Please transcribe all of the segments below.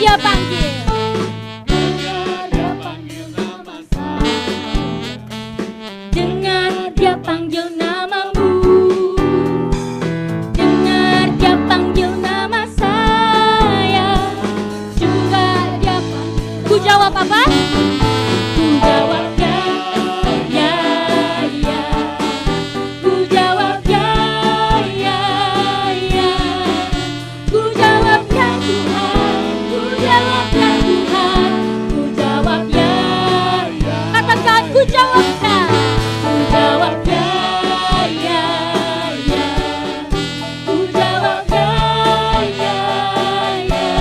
Dia panggil. Dengar dia panggil namamu. Dengar dia panggil nama saya. Juga dia panggil. Ku jawab apa? Ku jawab ya, ya, ya. Ku jawab ya, ya, ya. Ku jawab ya Tuhan. Ku jawab ya Tuhan. Ku jawab ya, ya. Katakan ku jawab ya. Ku jawab ya, ya, ya. Ku jawab ya, ya, ya.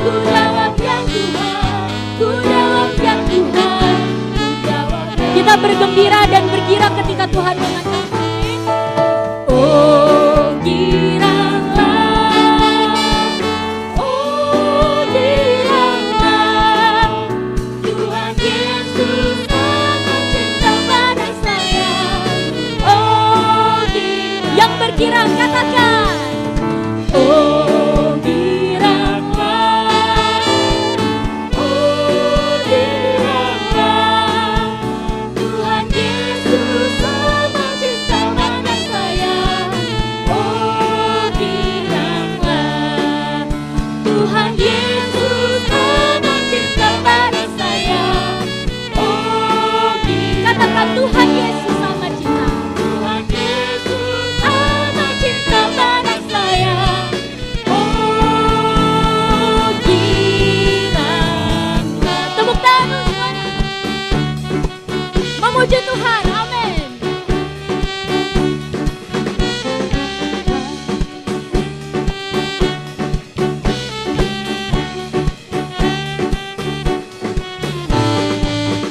Ku jawab ya Tuhan. Ku jawab ya Tuhan. Ku jawab ya. Kita bergembira dan bergirang ketika Tuhan mengangkat kami. Oh giranglah, oh giranglah, Tuhan Yesus sangat cinta pada saya. Oh giranglah, yang bergirang katakan. Oh giranglah, oh giranglah, Tuhan Yesus sangat cinta pada saya. Oh giranglah, Tuhan Yesus sangat cinta pada saya. Oh giranglah, katakan Tuhan Yesus sangat cinta. Tuhan Yesus sangat cinta pada saya. Oh giranglah. Tepuk tangan semuanya. Memuji Tuhan, amin.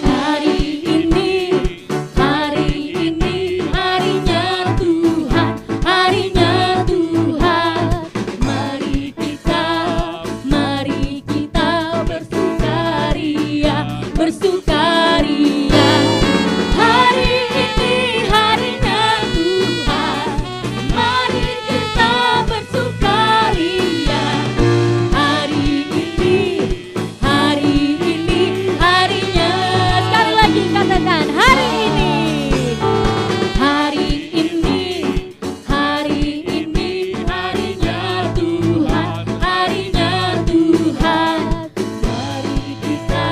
Hari ini harinya Tuhan, harinya Tuhan. Mari kita bersukaria, bersukaria. Hari ini harinya Tuhan, mari kita bersukaria. Hari ini harinya. Sekali lagi katakan hari ini harinya Tuhan, harinya Tuhan. Mari kita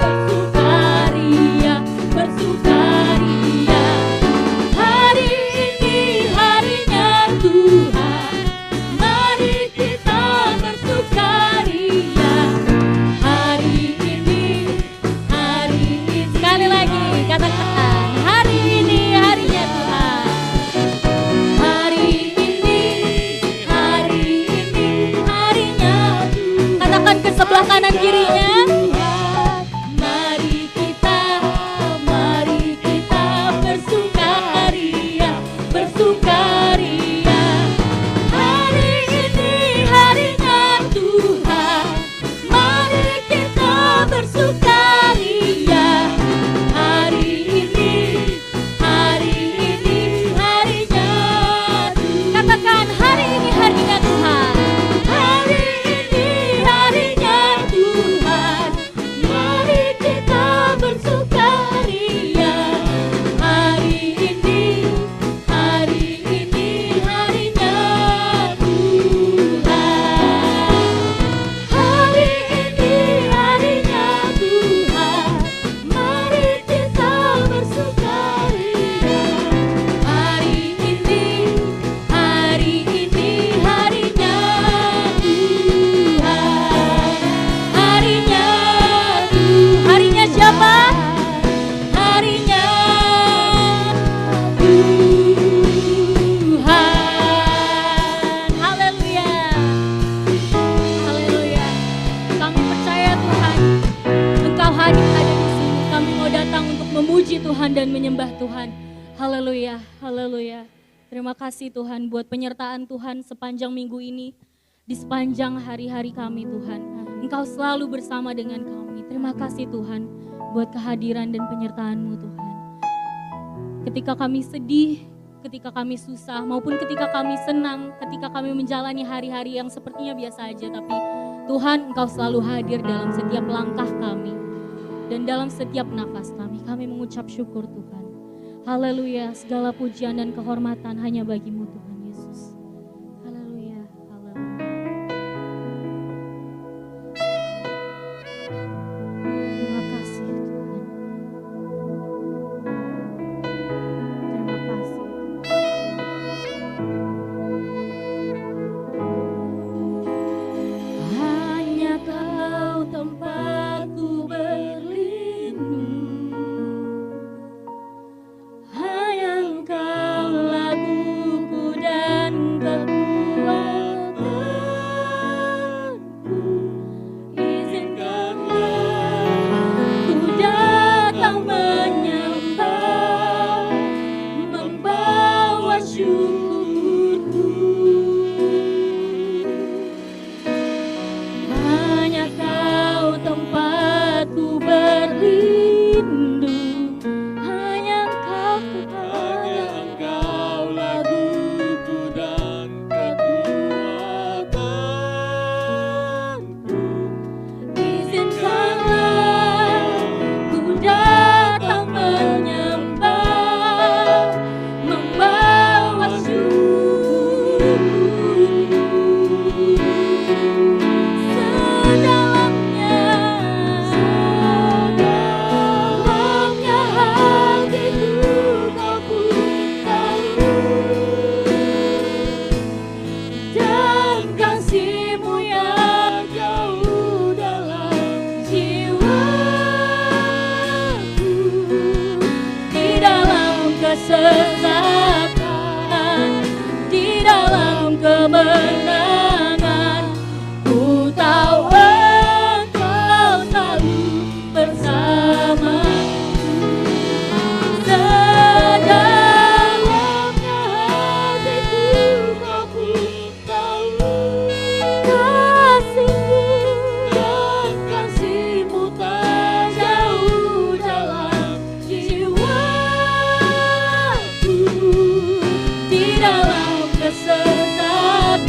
bersukaria, bersukaria. Hari ini harinya Tuhan, mari kita bersukaria. Hari ini sekali lagi katakan hari ini harinya Tuhan. Hari ini harinya Tuhan. Katakan ke sebelah kanan kirinya. Mari kita bersukaria, bersukaria. Hari ini harinya Tuhan, mari kita bersukaria. Hari ini harinya Tuhan. Katakan hari ini harinya Tuhan. Hari ini harinya Tuhan, mari kita bersukaria. Hari ini harinya Tuhan. Hari ini harinya Tuhan, mari kita bersukaria. Hari ini harinya Tuhan. Harinya Tuhan. Harinya siapa? Harinya Tuhan. Haleluya. Haleluya. Kami percaya Tuhan, Engkau hadir ada di sini. Kami mau datang untuk memuji Tuhan dan menyembah Tuhan. Haleluya. Haleluya. Terima kasih Tuhan buat penyertaan Tuhan sepanjang minggu ini. Di sepanjang hari-hari kami Tuhan. Engkau selalu bersama dengan kami. Terima kasih Tuhan buat kehadiran dan penyertaan-Mu Tuhan. Ketika kami sedih, ketika kami susah maupun ketika kami senang, ketika kami menjalani hari-hari yang sepertinya biasa aja, tapi Tuhan Engkau selalu hadir dalam setiap langkah kami dan dalam setiap nafas kami. Kami mengucap syukur Tuhan. Haleluya, segala pujian dan kehormatan hanya bagi-Mu Tuhan Yesus. Haleluya, haleluya. Terima kasih Tuhan. Terima kasih. Hanya Kau tempatku berlindung, hanya Engkau laguku dan kekuatanku. Izinkanlah ku datang menyembah, membawa syukurku. Hanya Kau tempatku berlindung, hanya Engkau Tuhan, Engkau laguku dan kekuatanku. izinkanlah ku datang menyembah, membawa syukur. Sedalamnya hatiku Kau pun tahu, dan kasih-Mu yang jauh dalam jiwaku. Di dalam kesesatan, di dalam kemenangan, ku tahu Engkau selalu bersamaku. Sedalamnya hatiku Kau pun tahu, kasih-Mu dan kasih-Mu tak jauh dalam jiwaku. Di dalam kesesatan,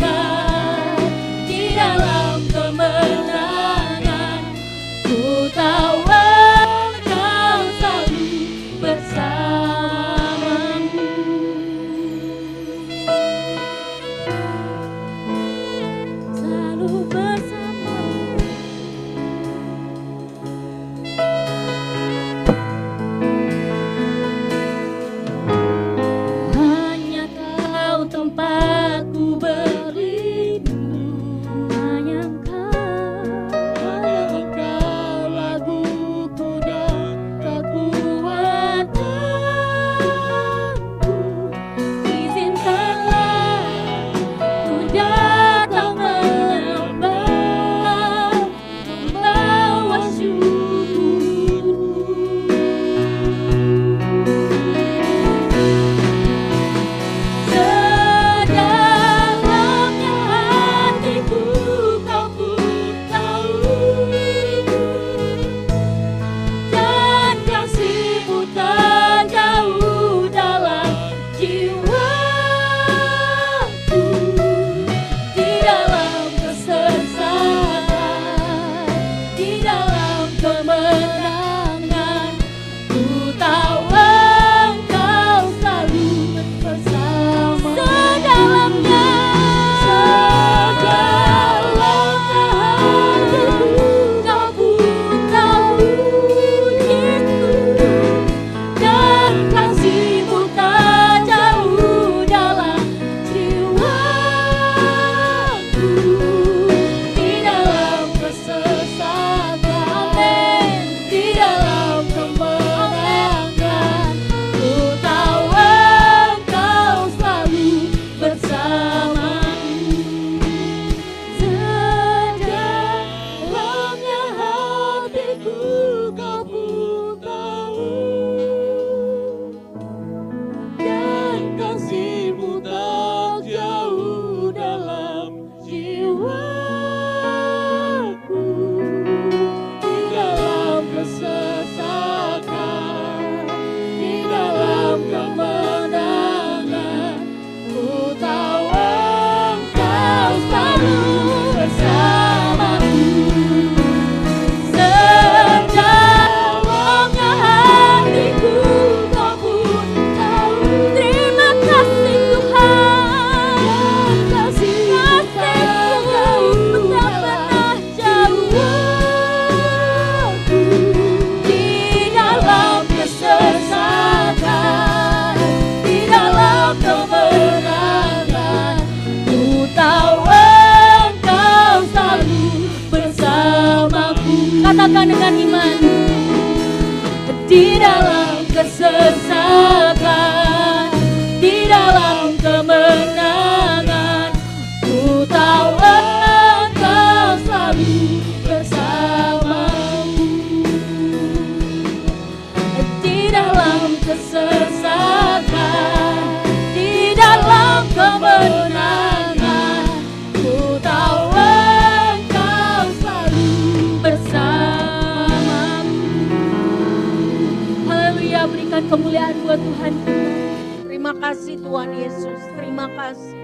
kasih Tuhan Yesus, terima kasih.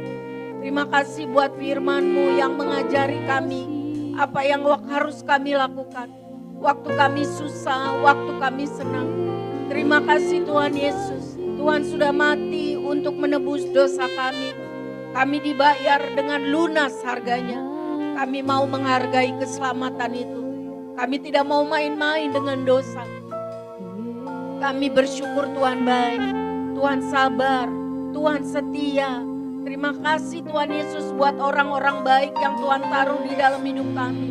Terima kasih buat firman-Mu yang mengajari kami apa yang harus kami lakukan. Waktu kami susah, waktu kami senang. Terima kasih Tuhan Yesus. Tuhan sudah mati untuk menebus dosa kami. Kami dibayar dengan lunas harganya. Kami mau menghargai keselamatan itu. Kami tidak mau main-main dengan dosa. Kami bersyukur Tuhan baik, Tuhan sabar, Tuhan setia. Terima kasih Tuhan Yesus buat orang-orang baik yang Tuhan taruh di dalam hidup kami.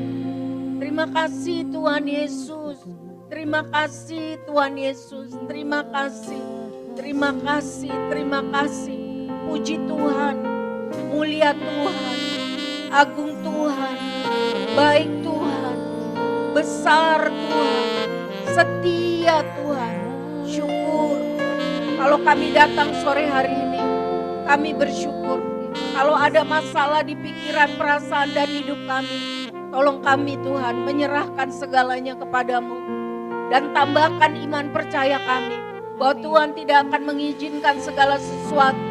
Terima kasih Tuhan Yesus. Terima kasih Tuhan Yesus. Terima kasih. Terima kasih. Terima kasih. Puji Tuhan. Mulia Tuhan. Agung Tuhan. Baik Tuhan. Besar Tuhan. Setia Tuhan. Syukur. Kalau kami datang sore hari ini, kami bersyukur. Kalau ada masalah di pikiran, perasaan dan hidup kami, tolong kami Tuhan menyerahkan segalanya kepadamu. Dan tambahkan iman percaya kami bahwa Tuhan tidak akan mengizinkan segala sesuatu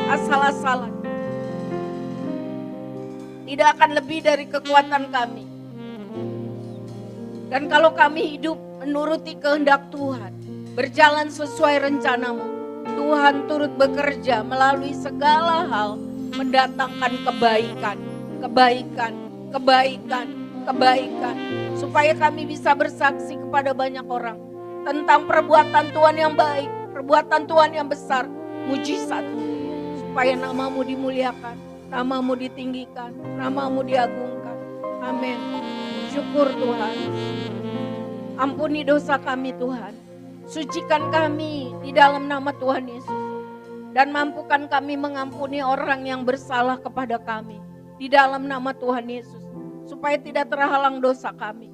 asal-asalan. Tidak akan lebih dari kekuatan kami. Dan kalau kami hidup menuruti kehendak Tuhan, berjalan sesuai rencanamu, Tuhan turut bekerja melalui segala hal, mendatangkan kebaikan, kebaikan, kebaikan, kebaikan. Supaya kami bisa bersaksi kepada banyak orang tentang perbuatan Tuhan yang baik, perbuatan Tuhan yang besar, mujizat. Supaya namamu dimuliakan, namamu ditinggikan, namamu diagungkan. Amin. Syukur Tuhan. Ampuni dosa kami Tuhan. Sucikan kami di dalam nama Tuhan Yesus. Dan mampukan kami mengampuni orang yang bersalah kepada kami di dalam nama Tuhan Yesus. Supaya tidak terhalang dosa kami.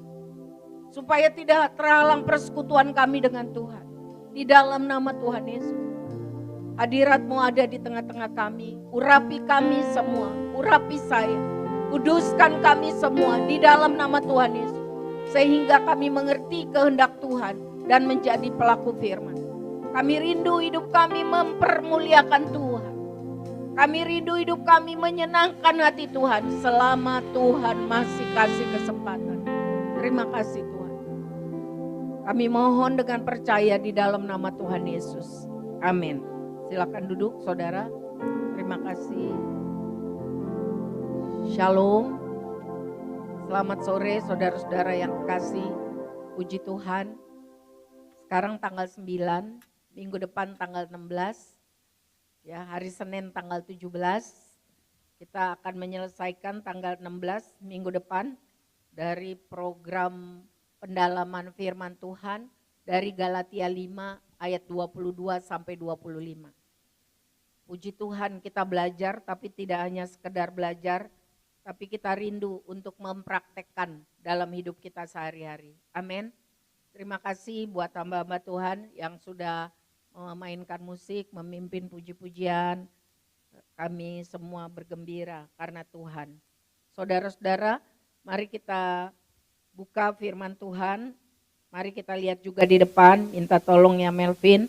Supaya tidak terhalang persekutuan kami dengan Tuhan. Di dalam nama Tuhan Yesus. Hadirat-Mu ada di tengah-tengah kami. Urapi kami semua. Urapi saya. Kuduskan kami semua di dalam nama Tuhan Yesus. Sehingga kami mengerti kehendak Tuhan dan menjadi pelaku firman. Kami rindu hidup kami mempermuliakan Tuhan. Kami rindu hidup kami menyenangkan hati Tuhan selama Tuhan masih kasih kesempatan. Terima kasih Tuhan. Kami mohon dengan percaya di dalam nama Tuhan Yesus. Amin. Silakan duduk saudara. Terima kasih. Shalom. Selamat sore saudara-saudara yang kekasih. Puji Tuhan. Sekarang tanggal 9, minggu depan tanggal 16, ya hari Senin tanggal 17, kita akan menyelesaikan tanggal 16 minggu depan dari program pendalaman firman Tuhan dari Galatia 5 ayat 22 sampai 25. Puji Tuhan kita belajar tapi tidak hanya sekedar belajar, tapi kita rindu untuk mempraktekkan dalam hidup kita sehari-hari. Amin. Terima kasih buat hamba-hamba Tuhan yang sudah memainkan musik, memimpin puji-pujian. Kami semua bergembira karena Tuhan. Saudara-saudara, mari kita buka firman Tuhan. Mari kita lihat juga di depan, minta tolong ya Melvin.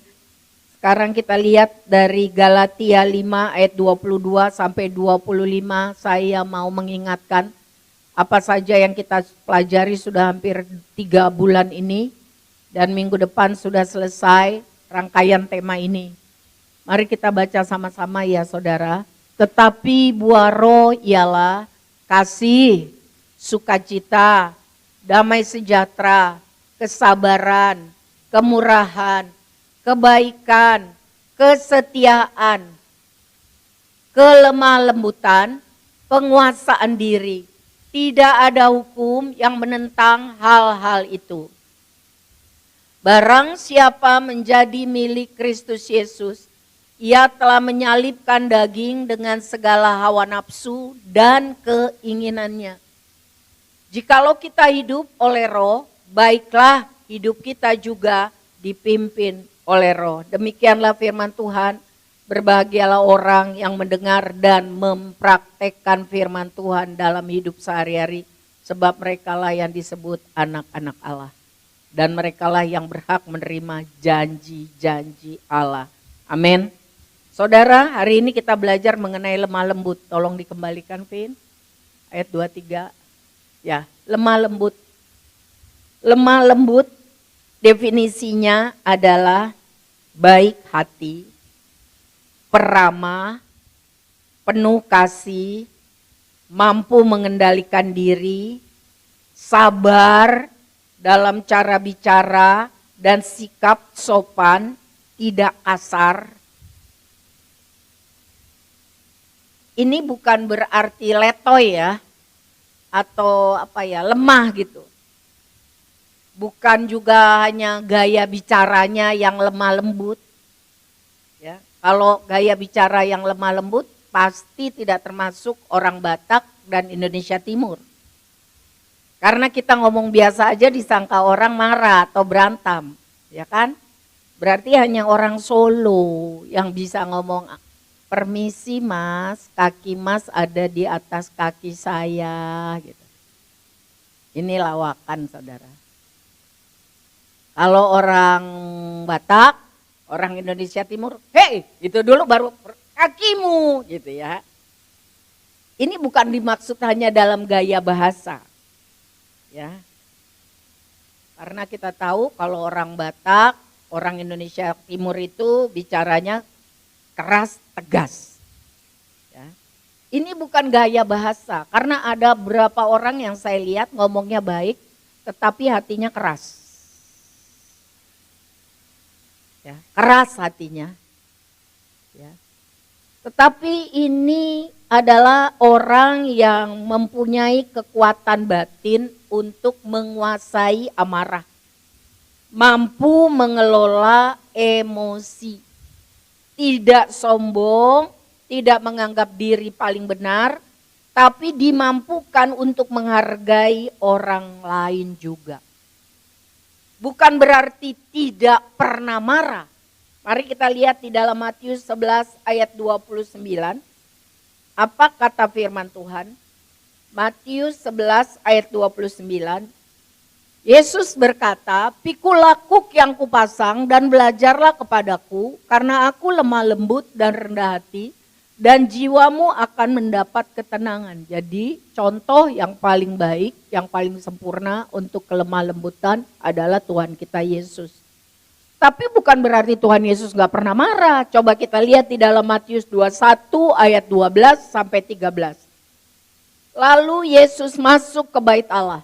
Sekarang kita lihat dari Galatia 5 ayat 22 sampai 25. Saya mau mengingatkan apa saja yang kita pelajari sudah hampir 3 bulan ini. Dan minggu depan sudah selesai rangkaian tema ini. Mari kita baca sama-sama ya saudara. Tetapi buah roh ialah kasih, sukacita, damai sejahtera, kesabaran, kemurahan, kebaikan, kesetiaan, kelemah lembutan, penguasaan diri. Tidak ada hukum yang menentang hal-hal itu. Barang siapa menjadi milik Kristus Yesus, ia telah menyalibkan daging dengan segala hawa nafsu dan keinginannya. Jikalau kita hidup oleh roh, baiklah hidup kita juga dipimpin oleh roh. Demikianlah firman Tuhan. Berbahagialah orang yang mendengar dan mempraktekkan firman Tuhan dalam hidup sehari-hari. Sebab merekalah yang disebut anak-anak Allah. Dan merekalah yang berhak menerima janji-janji Allah. Amin. Saudara, hari ini kita belajar mengenai lemah lembut. Tolong dikembalikan, Vin. Ayat 23. Ya, lemah lembut. Lemah lembut definisinya adalah baik hati, peramah, penuh kasih, mampu mengendalikan diri, sabar dalam cara bicara dan sikap sopan, tidak kasar. Ini bukan berarti letoy ya, atau lemah gitu. Bukan juga hanya gaya bicaranya yang lemah lembut. Ya, kalau gaya bicara yang lemah lembut pasti tidak termasuk orang Batak dan Indonesia Timur. Karena kita ngomong biasa aja disangka orang marah atau berantem, ya kan? Berarti hanya orang Solo yang bisa ngomong, permisi mas, kaki mas ada di atas kaki saya gitu. Ini lawakan saudara. Kalau orang Batak, orang Indonesia Timur, hei itu dulu baru kakimu gitu ya. Ini bukan dimaksud hanya dalam gaya bahasa. Ya. Karena kita tahu kalau orang Batak, orang Indonesia Timur itu bicaranya keras, tegas. Ya. Ini bukan gaya bahasa, karena ada beberapa orang yang saya lihat ngomongnya baik, tetapi hatinya keras. Ya, keras hatinya. Ya. Tetapi ini adalah orang yang mempunyai kekuatan batin untuk menguasai amarah. Mampu mengelola emosi. Tidak sombong, tidak menganggap diri paling benar, tapi dimampukan untuk menghargai orang lain juga. Bukan berarti tidak pernah marah. Mari kita lihat di dalam Matius 11 ayat 29. Apa kata firman Tuhan? Matius 11 ayat 29. Yesus berkata, "Pikulah kuk yang kupasang dan belajarlah kepadaku, karena aku lemah lembut dan rendah hati, dan jiwamu akan mendapat ketenangan." Jadi contoh yang paling baik, yang paling sempurna untuk kelemah lembutan adalah Tuhan kita Yesus. Tapi bukan berarti Tuhan Yesus gak pernah marah. Coba kita lihat di dalam Matius 21 ayat 12 sampai 13. Lalu Yesus masuk ke bait Allah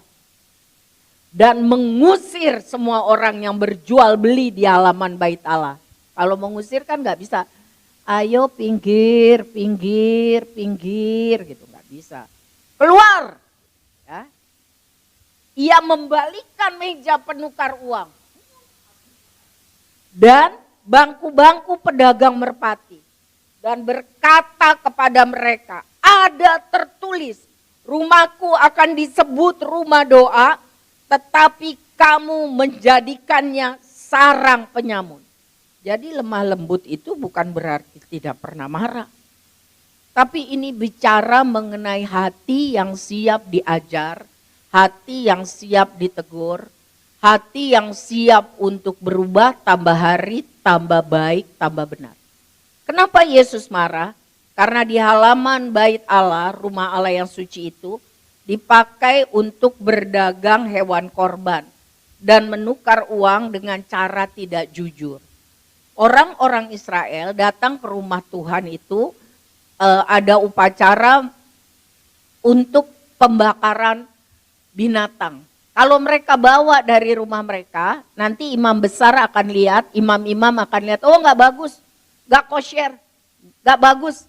dan mengusir semua orang yang berjual beli di halaman bait Allah. Kalau mengusir kan gak bisa. Ayo pinggir, pinggir, pinggir gitu, nggak bisa. Keluar. Ya. Ia membalikkan meja penukar uang dan bangku-bangku pedagang merpati dan berkata kepada mereka, ada tertulis, rumahku akan disebut rumah doa, tetapi kamu menjadikannya sarang penyamun. Jadi lemah lembut itu bukan berarti tidak pernah marah. Tapi ini bicara mengenai hati yang siap diajar, hati yang siap ditegur, hati yang siap untuk berubah tambah hari, tambah baik, tambah benar. Kenapa Yesus marah? Karena di halaman bait Allah, rumah Allah yang suci itu, dipakai untuk berdagang hewan korban dan menukar uang dengan cara tidak jujur. Orang-orang Israel datang ke rumah Tuhan itu ada upacara untuk pembakaran binatang. Kalau mereka bawa dari rumah mereka, nanti imam besar akan lihat, imam-imam akan lihat, oh nggak bagus, nggak kosher, nggak bagus,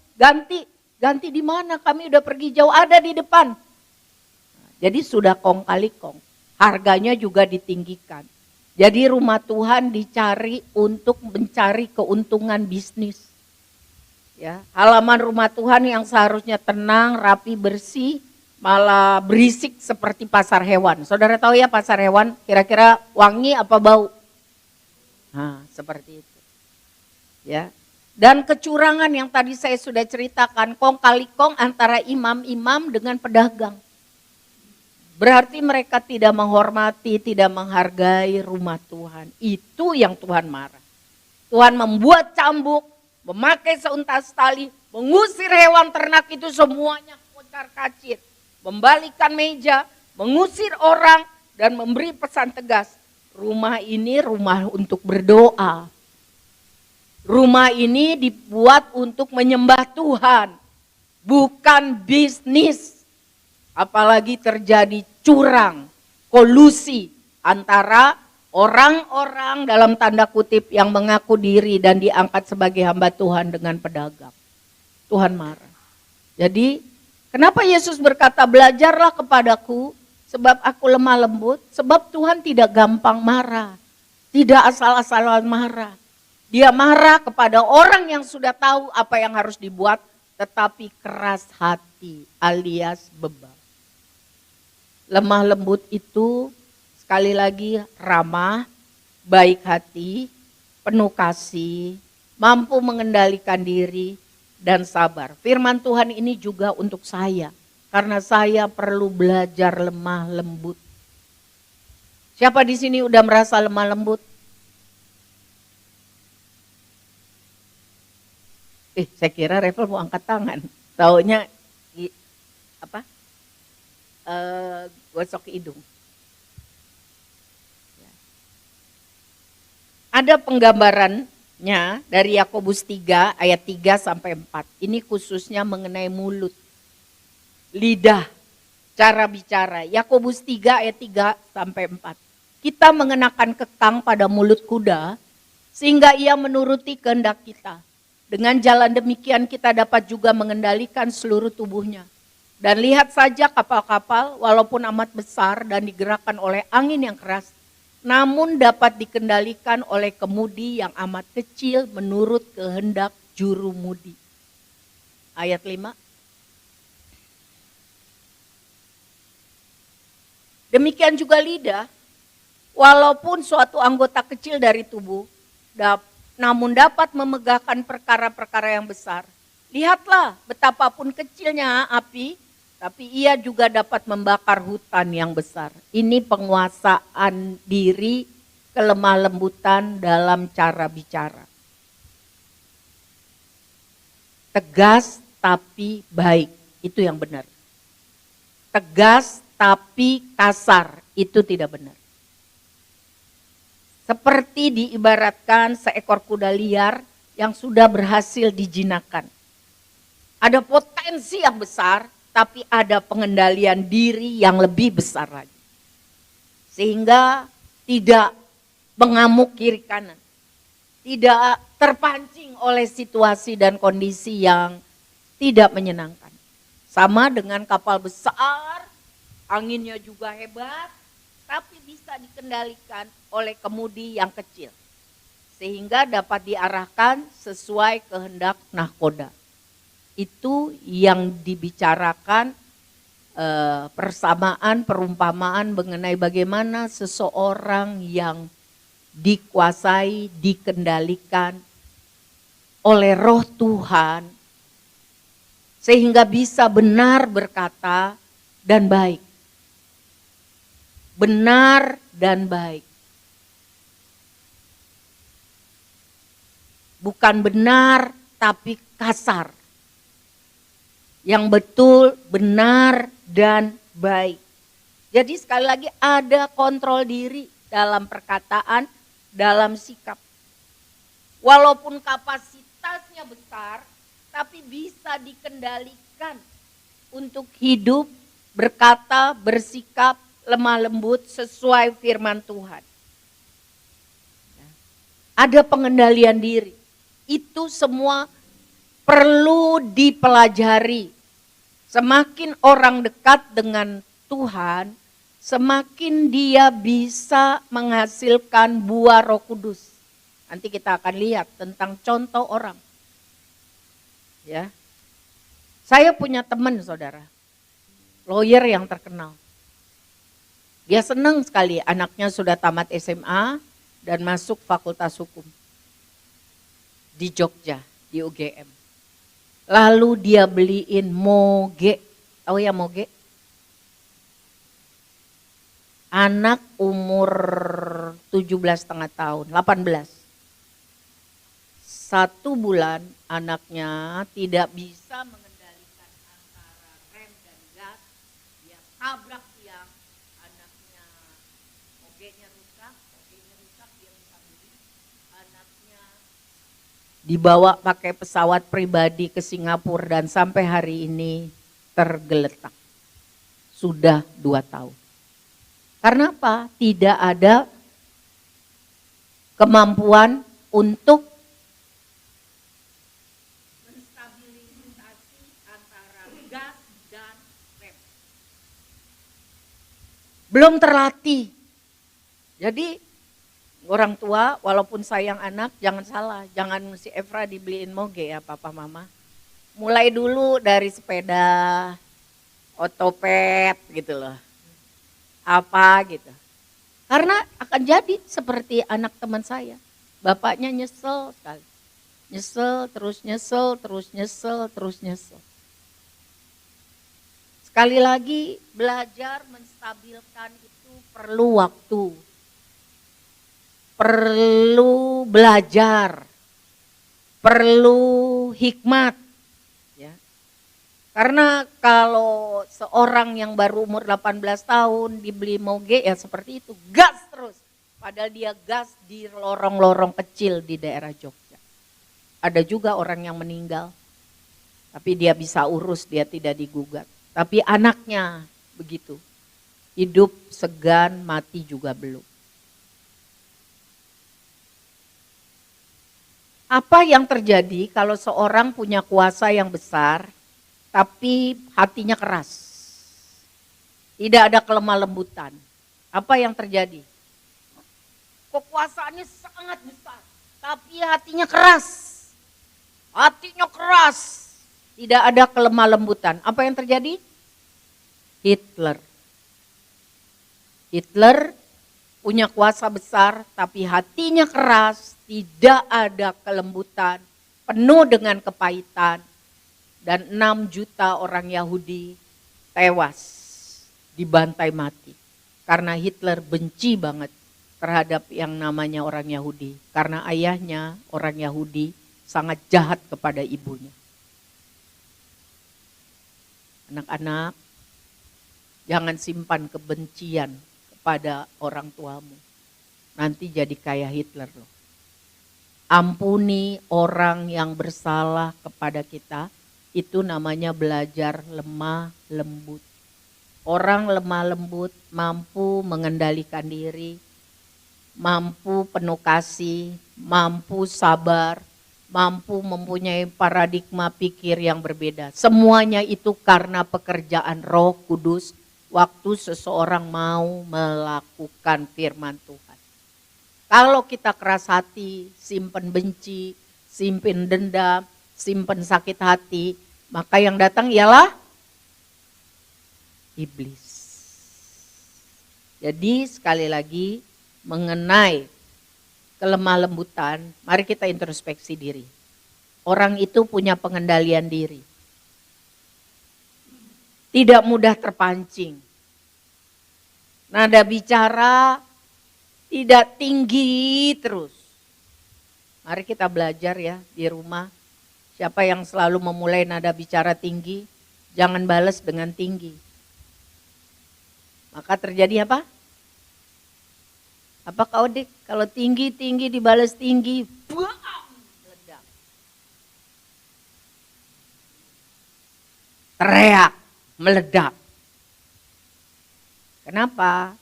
ganti di mana? Kami udah pergi jauh, ada di depan. Jadi sudah kong kali kong, harganya juga ditinggikan. Jadi rumah Tuhan dicari untuk mencari keuntungan bisnis. Ya, halaman rumah Tuhan yang seharusnya tenang, rapi, bersih, malah berisik seperti pasar hewan. Saudara tahu ya pasar hewan kira-kira wangi apa bau? Nah, seperti itu. Ya. Dan kecurangan yang tadi saya sudah ceritakan, kong kali kong antara imam-imam dengan pedagang. Berarti mereka tidak menghormati, tidak menghargai rumah Tuhan. Itu yang Tuhan marah. Tuhan membuat cambuk, memakai seuntas tali, mengusir hewan ternak itu semuanya kocar-kacir, membalikan meja, mengusir orang, dan memberi pesan tegas. Rumah ini rumah untuk berdoa. Rumah ini dibuat untuk menyembah Tuhan, bukan bisnis. Apalagi terjadi curang, kolusi antara orang-orang dalam tanda kutip yang mengaku diri dan diangkat sebagai hamba Tuhan dengan pedagang. Tuhan marah. Jadi kenapa Yesus berkata belajarlah kepadaku sebab aku lemah lembut? Sebab Tuhan tidak gampang marah. Tidak asal-asalan marah. Dia marah kepada orang yang sudah tahu apa yang harus dibuat tetapi keras hati alias bebal. Lemah lembut itu sekali lagi ramah, baik hati, penuh kasih, mampu mengendalikan diri, dan sabar. Firman Tuhan ini juga untuk saya, karena saya perlu belajar lemah lembut. Siapa di sini udah merasa lemah lembut? Saya kira Revel mau angkat tangan. Taunya gosok hidung. Ada penggambarannya dari Yakobus 3 ayat 3 sampai 4. Ini khususnya mengenai mulut, lidah, cara bicara. Yakobus 3 ayat 3 sampai 4. Kita mengenakan kekang pada mulut kuda sehingga ia menuruti kehendak kita. Dengan jalan demikian kita dapat juga mengendalikan seluruh tubuhnya. Dan lihat saja kapal-kapal walaupun amat besar dan digerakkan oleh angin yang keras, namun dapat dikendalikan oleh kemudi yang amat kecil menurut kehendak jurumudi. Ayat 5. Demikian juga lidah, walaupun suatu anggota kecil dari tubuh, namun dapat memegahkan perkara-perkara yang besar. Lihatlah betapapun kecilnya api, tapi ia juga dapat membakar hutan yang besar. Ini penguasaan diri, kelemah lembutan dalam cara bicara. Tegas tapi baik, itu yang benar. Tegas tapi kasar, itu tidak benar. Seperti diibaratkan seekor kuda liar yang sudah berhasil dijinakan. Ada potensi yang besar, tapi ada pengendalian diri yang lebih besar lagi. Sehingga tidak mengamuk kiri kanan. Tidak terpancing oleh situasi dan kondisi yang tidak menyenangkan. Sama dengan kapal besar, anginnya juga hebat, tapi bisa dikendalikan oleh kemudi yang kecil. Sehingga dapat diarahkan sesuai kehendak nahkoda. Itu yang dibicarakan persamaan, perumpamaan mengenai bagaimana seseorang yang dikuasai, dikendalikan oleh roh Tuhan. Sehingga bisa benar berkata dan baik. Benar dan baik. Bukan benar tapi kasar. Yang betul, benar dan baik. Jadi sekali lagi ada kontrol diri dalam perkataan, dalam sikap. Walaupun kapasitasnya besar, tapi bisa dikendalikan untuk hidup, berkata, bersikap, lemah lembut sesuai firman Tuhan. Ada pengendalian diri. Itu semua perlu dipelajari. Semakin orang dekat dengan Tuhan, semakin dia bisa menghasilkan buah Roh Kudus. Nanti kita akan lihat tentang contoh orang. Ya. Saya punya teman, saudara, lawyer yang terkenal. Dia senang sekali anaknya sudah tamat SMA dan masuk fakultas hukum di Jogja, di UGM. Lalu dia beliin moge, tahu ya moge? Anak umur 17,5 tahun, 18. 1 bulan anaknya tidak bisa mengendalikan antara rem dan gas, dia tabrak tiang, anaknya mogenya rusak, dia bisa beli, anaknya dibawa pakai pesawat pribadi ke Singapura dan sampai hari ini tergeletak. Sudah 2 tahun. Karena apa? Tidak ada kemampuan untuk menstabilisasi antara gas dan rem. Belum terlatih. Jadi orang tua walaupun sayang anak jangan salah, jangan si Evra dibeliin moge ya papa mama. Mulai dulu dari sepeda otopet gitu loh. Apa gitu. Karena akan jadi seperti anak teman saya. Bapaknya nyesel sekali. Nyesel, terus nyesel, terus nyesel, terus nyesel. Sekali lagi belajar menstabilkan itu perlu waktu. Perlu belajar. Perlu hikmat. Karena kalau seorang yang baru umur 18 tahun dibeli moge ya seperti itu, gas terus. Padahal dia gas di lorong-lorong kecil di daerah Jogja. Ada juga orang yang meninggal, tapi dia bisa urus, dia tidak digugat. Tapi anaknya begitu, hidup segan, mati juga belum. Apa yang terjadi kalau seorang punya kuasa yang besar, tapi hatinya keras. Tidak ada kelemah lembutan. Apa yang terjadi? Kekuasaannya sangat besar, tapi hatinya keras. Hatinya keras. Tidak ada kelemah lembutan. Apa yang terjadi? Hitler. Hitler punya kuasa besar, tapi hatinya keras, tidak ada kelembutan, penuh dengan kepahitan. Dan 6 juta orang Yahudi tewas, dibantai mati. Karena Hitler benci banget terhadap yang namanya orang Yahudi. Karena ayahnya orang Yahudi sangat jahat kepada ibunya. Anak-anak, jangan simpan kebencian kepada orang tuamu. Nanti jadi kayak Hitler loh. Ampuni orang yang bersalah kepada kita. Itu namanya belajar lemah lembut. Orang lemah lembut mampu mengendalikan diri, mampu penuh kasih, mampu sabar, mampu mempunyai paradigma pikir yang berbeda. Semuanya itu karena pekerjaan Roh Kudus waktu seseorang mau melakukan firman Tuhan. Kalau kita keras hati, simpen benci, simpen dendam, simpen sakit hati, maka yang datang ialah iblis. Jadi sekali lagi mengenai kelemah lembutan, mari kita introspeksi diri. Orang itu punya pengendalian diri. Tidak mudah terpancing. Nada bicara tidak tinggi terus. Mari kita belajar ya di rumah. Siapa yang selalu memulai nada bicara tinggi, jangan balas dengan tinggi. Maka terjadi apa? Apa kau dik? Kalau tinggi-tinggi dibalas tinggi, buang, meledak. Teriak, meledak. Kenapa?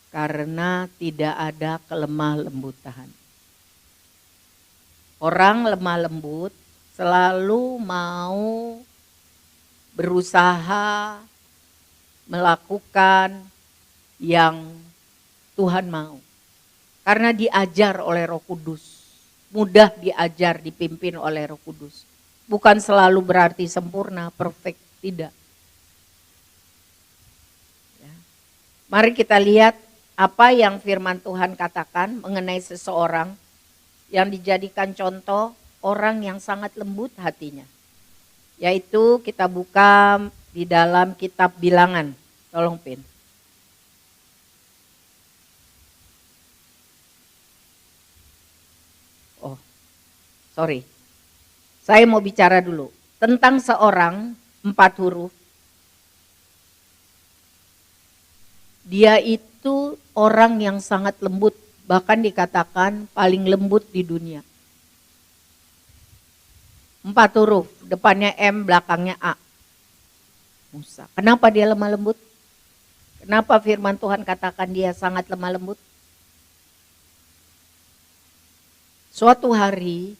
Karena tidak ada kelemah lembutan. Orang lemah lembut selalu mau berusaha melakukan yang Tuhan mau. Karena diajar oleh Roh Kudus. Mudah diajar, dipimpin oleh Roh Kudus. Bukan selalu berarti sempurna, perfect, tidak. Ya. Mari kita lihat apa yang firman Tuhan katakan mengenai seseorang yang dijadikan contoh orang yang sangat lembut hatinya. Yaitu kita buka di dalam kitab Bilangan. Tolong Pin. Saya mau bicara dulu tentang seorang 4 huruf. Dia itu orang yang sangat lembut, bahkan dikatakan paling lembut di dunia. 4 huruf, depannya M, belakangnya A. Musa. Kenapa dia lemah lembut? Kenapa firman Tuhan katakan dia sangat lemah lembut? Suatu hari,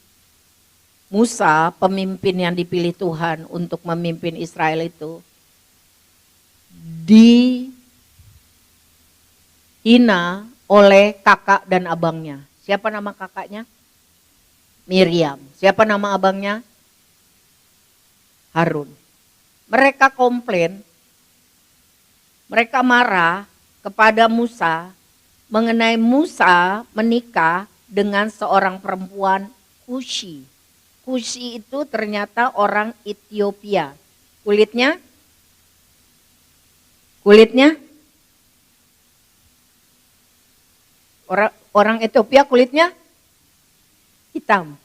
Musa, pemimpin yang dipilih Tuhan untuk memimpin Israel itu, dihina oleh kakak dan abangnya. Siapa nama kakaknya? Miriam. Siapa nama abangnya? Harun. Mereka komplain, mereka marah kepada Musa mengenai Musa menikah dengan seorang perempuan Kushi. Kushi itu ternyata orang Ethiopia. Kulitnya orang Ethiopia kulitnya hitam.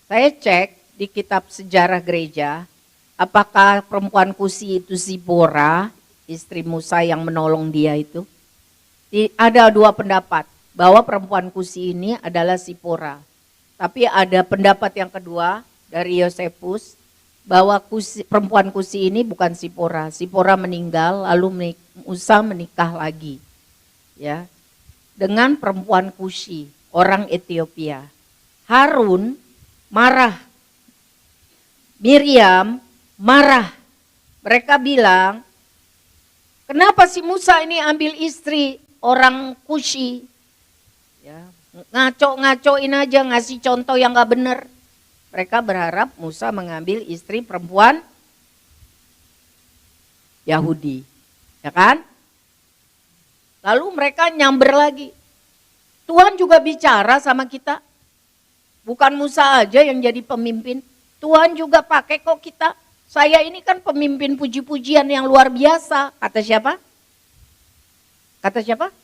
Saya cek di kitab sejarah gereja, apakah perempuan Kushi itu Zipora, istri Musa yang menolong dia itu. Ada 2 pendapat bahwa perempuan Kushi ini adalah Zipora. Tapi ada pendapat yang kedua dari Yosefus bahwa perempuan Kushi ini bukan Zipora. Zipora meninggal lalu Musa menikah lagi. Ya. Dengan perempuan Kushi, orang Ethiopia. Harun marah. Miriam marah. Mereka bilang, kenapa si Musa ini ambil istri orang Kushi? Ya, ngaco-ngacoin aja, ngasih contoh yang gak bener. Mereka berharap Musa mengambil istri perempuan Yahudi. Ya kan? Lalu mereka nyamber lagi. Tuhan juga bicara sama kita. Bukan Musa aja yang jadi pemimpin. Tuhan juga pakai kok kita. Saya ini kan pemimpin puji-pujian yang luar biasa. Kata siapa? Kata siapa?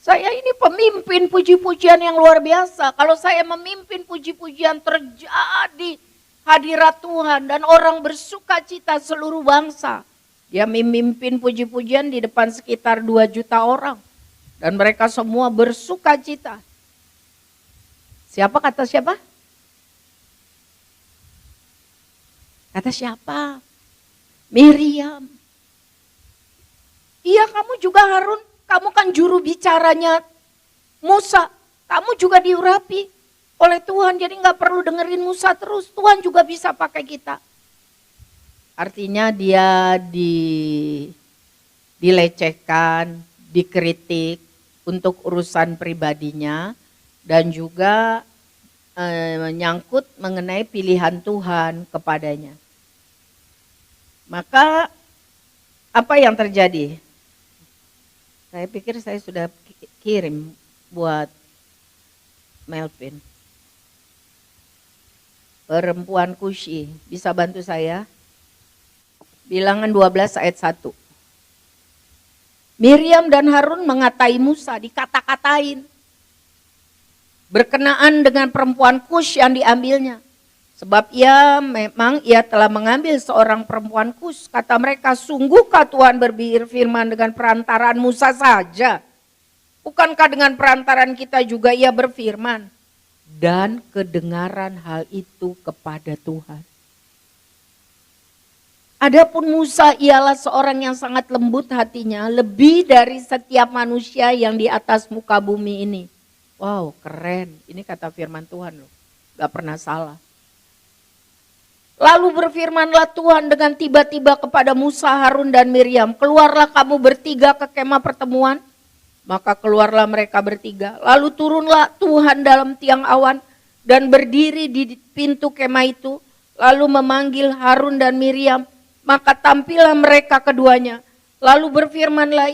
Saya ini pemimpin puji-pujian yang luar biasa. Kalau saya memimpin puji-pujian terjadi hadirat Tuhan dan orang bersuka cita seluruh bangsa. Dia memimpin puji-pujian di depan sekitar 2 juta orang. Dan mereka semua bersuka cita. Siapa kata siapa? Kata siapa? Miriam. Iya, kamu juga Harun. Kamu kan juru bicaranya Musa. Kamu juga diurapi oleh Tuhan. Jadi gak perlu dengerin Musa terus. Tuhan juga bisa pakai kita. Artinya dia dilecehkan, dikritik untuk urusan pribadinya. Dan juga menyangkut mengenai pilihan Tuhan kepadanya. Maka apa yang terjadi? Saya pikir saya sudah kirim buat Melvin. Perempuan Kushi, bisa bantu saya? Bilangan 12 ayat 1. Miriam dan Harun mengatai Musa, dikata-katain. Berkenaan dengan perempuan Kush yang diambilnya. Sebab ia telah mengambil seorang perempuan Kus. Kata mereka, sungguhkah Tuhan berfirman dengan perantaraan Musa saja? Bukankah dengan perantaraan kita juga ia berfirman? Dan kedengaran hal itu kepada Tuhan. Adapun Musa ialah seorang yang sangat lembut hatinya, lebih dari setiap manusia yang di atas muka bumi ini. Wow, keren. Ini kata firman Tuhan loh. Gak pernah salah. Lalu berfirmanlah Tuhan dengan tiba-tiba kepada Musa, Harun dan Miriam. Keluarlah kamu bertiga ke kemah pertemuan. Maka keluarlah mereka bertiga. Lalu turunlah Tuhan dalam tiang awan dan berdiri di pintu kemah itu. Lalu memanggil Harun dan Miriam. Maka tampillah mereka keduanya. Lalu berfirmanlah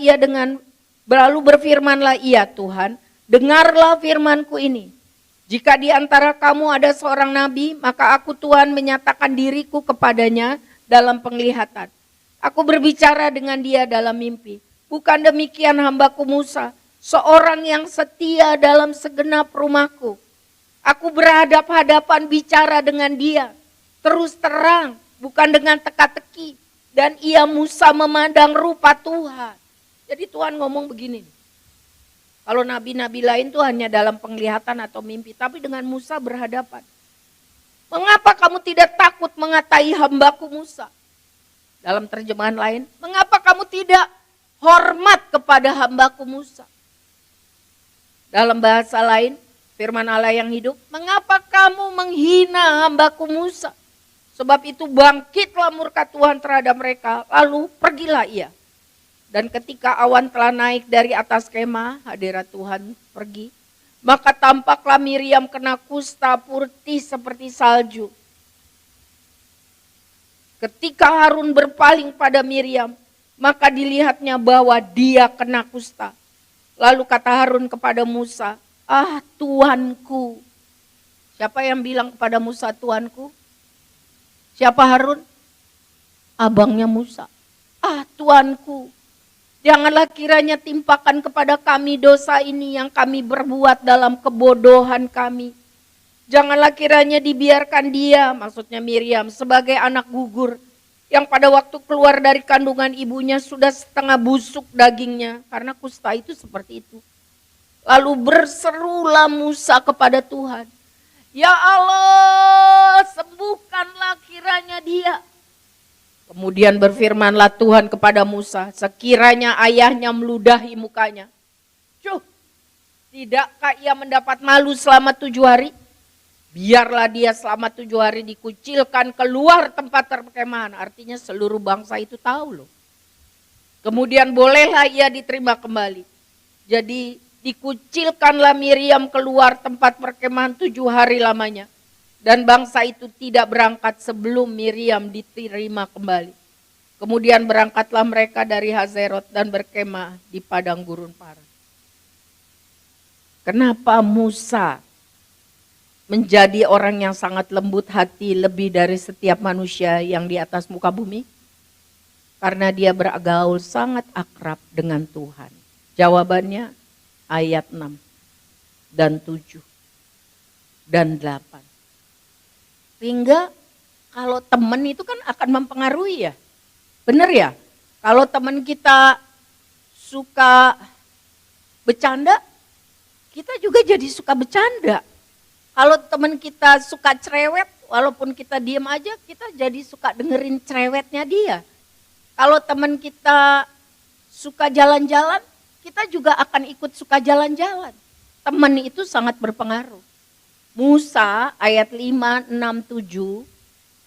ia Tuhan, dengarlah firmanku ini. Jika di antara kamu ada seorang nabi, maka aku Tuhan menyatakan diriku kepadanya dalam penglihatan. Aku berbicara dengan dia dalam mimpi. Bukan demikian hambaku Musa, seorang yang setia dalam segenap rumahku. Aku berhadap-hadapan bicara dengan dia. Terus terang, bukan dengan teka-teki. Dan ia Musa memandang rupa Tuhan. Jadi Tuhan ngomong begini. Kalau nabi-nabi lain tuh hanya dalam penglihatan atau mimpi. Tapi dengan Musa berhadapan. Mengapa kamu tidak takut mengatai hambaku Musa? Dalam terjemahan lain, mengapa kamu tidak hormat kepada hambaku Musa? Dalam bahasa lain, firman Allah yang hidup, mengapa kamu menghina hambaku Musa? Sebab itu bangkitlah murka Tuhan terhadap mereka, lalu pergilah ia. Dan ketika awan telah naik dari atas kemah, hadirat Tuhan pergi, maka tampaklah Miriam kena kusta putih seperti salju. Ketika Harun berpaling pada Miriam, maka dilihatnya bahwa dia kena kusta. Lalu kata Harun kepada Musa, ah Tuanku. Siapa yang bilang kepada Musa Tuanku? Siapa Harun? Abangnya Musa. Ah Tuanku, janganlah kiranya timpakan kepada kami dosa ini yang kami berbuat dalam kebodohan kami. Janganlah kiranya dibiarkan dia, maksudnya Miriam, sebagai anak gugur yang pada waktu keluar dari kandungan ibunya sudah setengah busuk dagingnya, karena kusta itu seperti itu. Lalu berserulah Musa kepada Tuhan, ya Allah, sembuhkanlah kiranya dia. Kemudian berfirmanlah Tuhan kepada Musa, sekiranya ayahnya meludahi mukanya. Tidakkah ia mendapat malu selama 7 hari? Biarlah dia selama 7 hari dikucilkan keluar tempat perkemahan. Artinya seluruh bangsa itu tahu loh. Kemudian bolehlah ia diterima kembali. Jadi dikucilkanlah Miriam keluar tempat perkemahan 7 hari lamanya. Dan bangsa itu tidak berangkat sebelum Miriam diterima kembali. Kemudian berangkatlah mereka dari Hazerot dan berkemah di padang gurun Paran. Kenapa Musa menjadi orang yang sangat lembut hati lebih dari setiap manusia yang di atas muka bumi? Karena dia bergaul sangat akrab dengan Tuhan. Jawabannya ayat 6 dan 7 dan 8. Sehingga kalau teman itu kan akan mempengaruhi ya. Benar ya? Kalau teman kita suka bercanda, kita juga jadi suka bercanda. Kalau teman kita suka cerewet, walaupun kita diam aja, kita jadi suka dengerin cerewetnya dia. Kalau teman kita suka jalan-jalan, kita juga akan ikut suka jalan-jalan. Teman itu sangat berpengaruh. Musa ayat 5, 6, 7,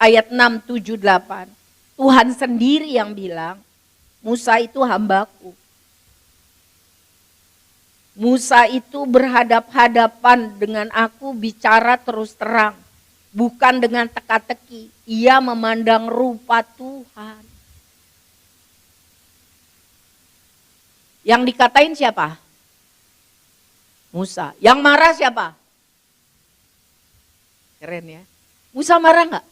ayat 6, 7, 8. Tuhan sendiri yang bilang, Musa itu hambaku. Musa itu berhadap-hadapan dengan aku bicara terus terang. Bukan dengan teka-teki. Ia memandang rupa Tuhan. Yang dikatain siapa? Musa. Yang marah siapa? Keren ya. Musa marah gak?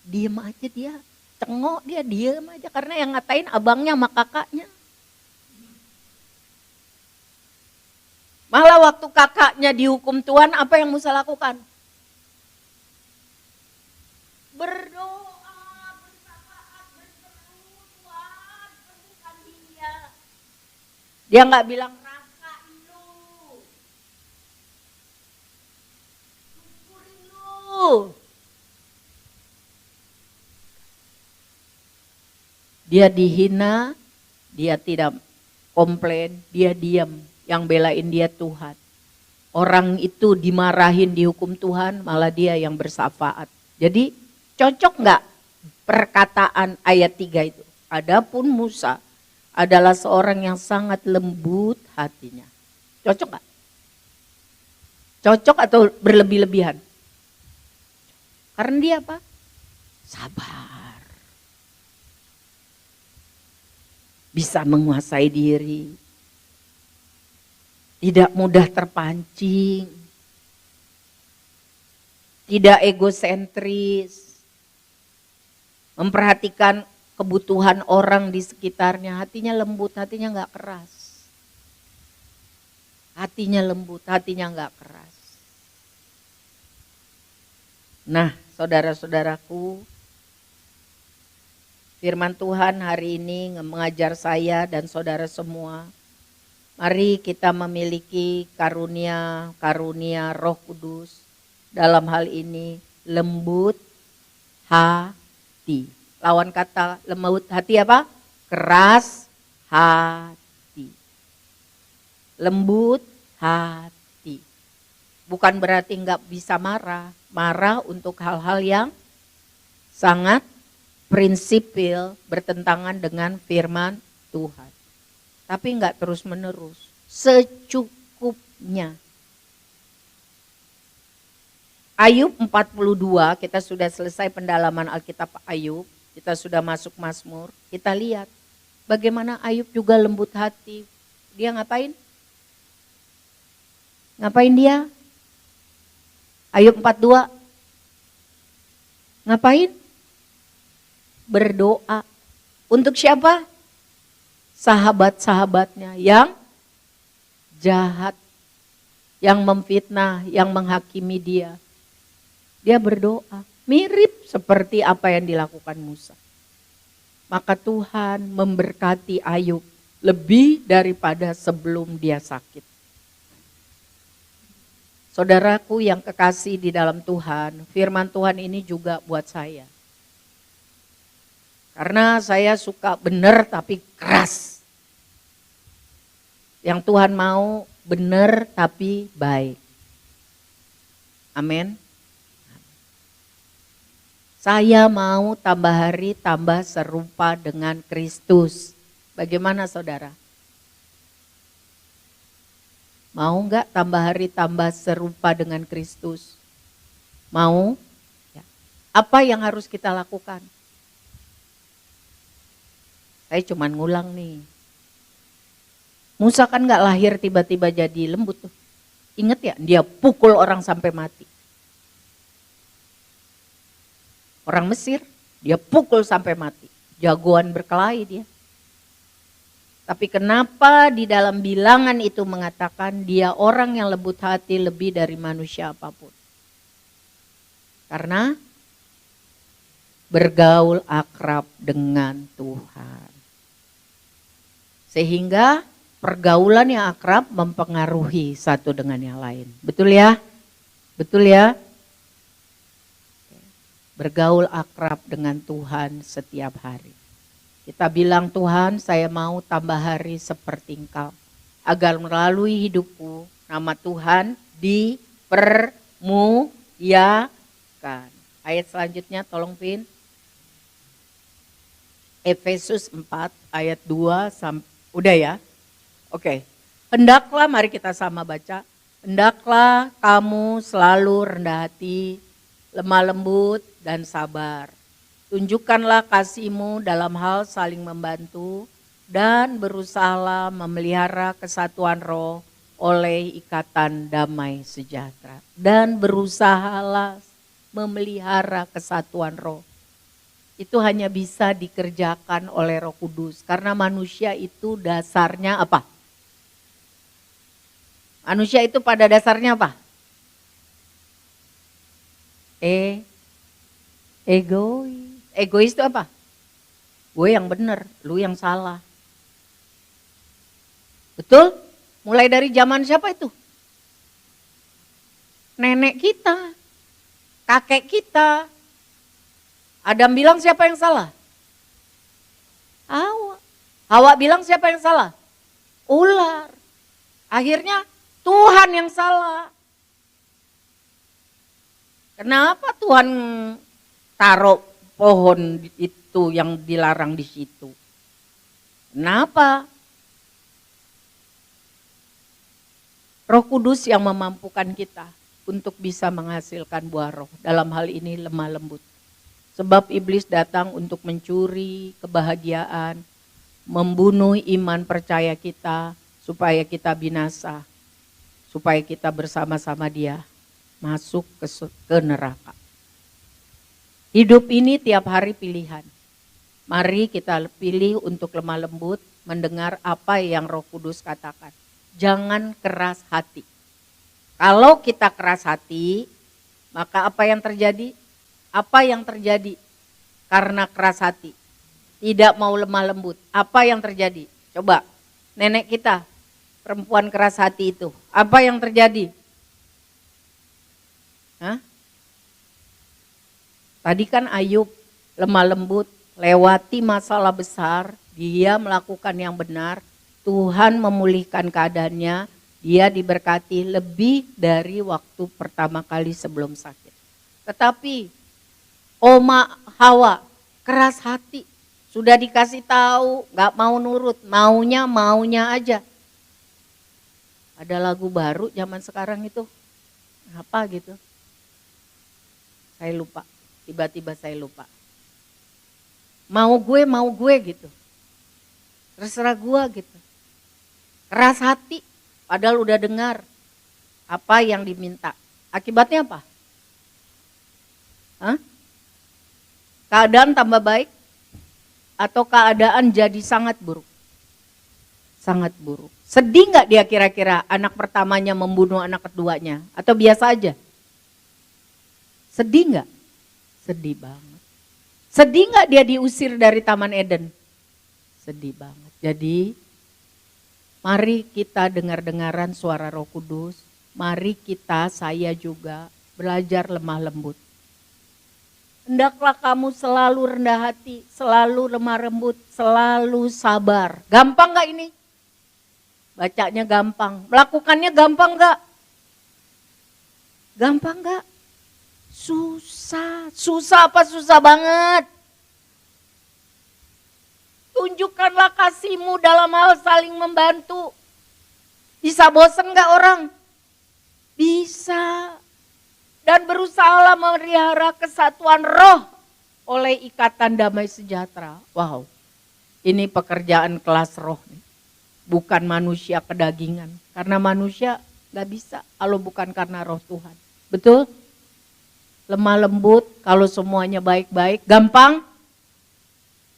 Diem aja dia. Cengok dia, diem aja. Karena yang ngatain abangnya sama kakaknya. Malah waktu kakaknya dihukum Tuhan, apa yang Musa lakukan? Berdoa, bersahabat, berseru, Tuhan, sembuhkan dia. Dia gak bilang, rasa lu, syukurin lu. Dia dihina, dia tidak komplain, dia diam. Yang belain dia Tuhan. Orang itu dimarahin, dihukum Tuhan, malah dia yang bersafaat. Jadi cocok gak perkataan ayat 3 itu? Adapun Musa adalah seorang yang sangat lembut hatinya. Cocok gak? Cocok atau berlebih-lebihan? Karena dia apa? Sabar. Bisa menguasai diri. Tidak mudah terpancing, tidak egosentris, memperhatikan kebutuhan orang di sekitarnya, hatinya lembut, hatinya gak keras. Hatinya lembut, hatinya gak keras. Nah, saudara-saudaraku, firman Tuhan hari ini mengajar saya dan saudara semua. Mari kita memiliki karunia Roh Kudus. Dalam hal ini lembut hati. Lawan kata lembut hati apa? Keras hati. Lembut hati. Bukan berarti enggak bisa marah. Marah untuk hal-hal yang sangat prinsipil bertentangan dengan firman Tuhan. Tapi enggak terus menerus. Secukupnya. Ayub 42, kita sudah selesai pendalaman Alkitab Ayub. Kita sudah masuk Mazmur. Kita lihat bagaimana Ayub juga lembut hati. Dia ngapain? Ngapain dia? Ayub 42. Ngapain? Berdoa. Untuk siapa? Sahabat-sahabatnya yang jahat, yang memfitnah, yang menghakimi dia. Dia berdoa, mirip seperti apa yang dilakukan Musa. Maka Tuhan memberkati Ayub lebih daripada sebelum dia sakit. Saudaraku yang kekasih di dalam Tuhan, firman Tuhan ini juga buat saya. Karena saya suka benar tapi keras. Yang Tuhan mau benar tapi baik. Amin. Saya mau tambah hari tambah serupa dengan Kristus. Bagaimana saudara? Mau enggak tambah hari tambah serupa dengan Kristus? Mau? Ya. Apa yang harus kita lakukan? Saya cuman ngulang nih. Musa kan enggak lahir tiba-tiba jadi lembut tuh. Ingat ya, dia pukul orang sampai mati. Orang Mesir, dia pukul sampai mati. Jagoan berkelahi dia. Tapi kenapa di dalam bilangan itu mengatakan dia orang yang lembut hati lebih dari manusia apapun? Karena bergaul akrab dengan Tuhan. Sehingga pergaulan yang akrab mempengaruhi satu dengan yang lain. Betul ya? Betul ya? Bergaul akrab dengan Tuhan setiap hari. Kita bilang, Tuhan saya mau tambah hari seperti Engkau. Agar melalui hidupku nama Tuhan dipermuliakan. Ayat selanjutnya tolong Vin. Efesus 4 ayat 2 sampai, udah ya? Oke. Hendaklah, mari kita sama baca. Hendaklah kamu selalu rendah hati, lemah lembut dan sabar. Tunjukkanlah kasih-Mu dalam hal saling membantu dan berusahalah memelihara kesatuan roh oleh ikatan damai sejahtera. Dan berusahalah memelihara kesatuan roh. Itu hanya bisa dikerjakan oleh Roh Kudus. Karena manusia itu dasarnya apa? Manusia itu pada dasarnya apa? Egois. Egois itu apa? Gue yang benar, lu yang salah. Betul? Mulai dari zaman siapa itu? Nenek kita, kakek kita. Adam bilang siapa yang salah? Hawa. Hawa bilang siapa yang salah? Ular. Akhirnya Tuhan yang salah. Kenapa Tuhan taruh pohon itu yang dilarang di situ? Kenapa? Roh Kudus yang memampukan kita untuk bisa menghasilkan buah roh. Dalam hal ini lemah lembut. Sebab iblis datang untuk mencuri kebahagiaan, membunuh iman percaya kita supaya kita binasa, supaya kita bersama-sama dia masuk ke neraka. Hidup ini tiap hari pilihan. Mari kita pilih untuk lemah lembut, mendengar apa yang Roh Kudus katakan. Jangan keras hati. Kalau kita keras hati, Maka apa yang terjadi? Apa yang terjadi? Karena keras hati. Tidak mau lemah lembut. Apa yang terjadi? Coba, nenek kita, perempuan keras hati itu. Apa yang terjadi? Hah? Tadi kan Ayub lemah lembut, lewati masalah besar, dia melakukan yang benar, Tuhan memulihkan keadaannya, dia diberkati lebih dari waktu pertama kali sebelum sakit. Tetapi Oma Hawa keras hati, sudah dikasih tahu, gak mau nurut, maunya aja. Ada lagu baru zaman sekarang itu, apa gitu? Saya lupa, tiba-tiba saya lupa. Mau gue gitu. Terserah gue gitu. Keras hati, padahal udah dengar apa yang diminta. Akibatnya apa? Hah? Keadaan tambah baik atau keadaan jadi sangat buruk? Sangat buruk. Sedih gak dia kira-kira anak pertamanya membunuh anak keduanya? Atau biasa aja? Sedih gak? Sedih banget. Sedih gak dia diusir dari Taman Eden? Sedih banget. Jadi mari kita dengar-dengaran suara Roh Kudus. Mari kita, saya juga belajar lemah lembut. Hendaklah kamu selalu rendah hati, selalu lemah lembut, selalu sabar. Gampang gak ini? Bacanya gampang. Melakukannya gampang gak? Gampang gak? Susah. Susah apa susah banget? Tunjukkanlah kasihmu dalam hal saling membantu. Bisa bosen gak orang? Bisa. Dan berusahalah memelihara kesatuan roh oleh ikatan damai sejahtera. Wow, ini pekerjaan kelas roh nih. Bukan manusia kedagingan. Karena manusia gak bisa kalau bukan karena roh Tuhan. Betul? Lemah lembut, kalau semuanya baik-baik, gampang.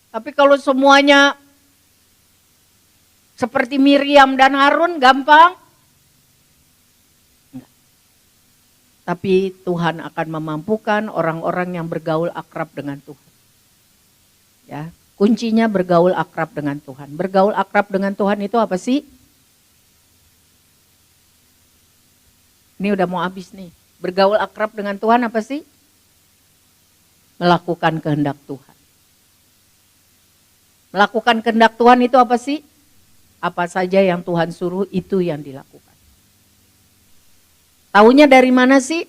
Tapi kalau semuanya seperti Miriam dan Harun, gampang. Enggak. Tapi Tuhan akan memampukan orang-orang yang bergaul akrab dengan Tuhan. Ya, kuncinya bergaul akrab dengan Tuhan. Bergaul akrab dengan Tuhan itu apa sih? Ini udah mau habis nih. Bergaul akrab dengan Tuhan apa sih? Melakukan kehendak Tuhan. Melakukan kehendak Tuhan itu apa sih? Apa saja yang Tuhan suruh itu yang dilakukan. Taunya dari mana sih?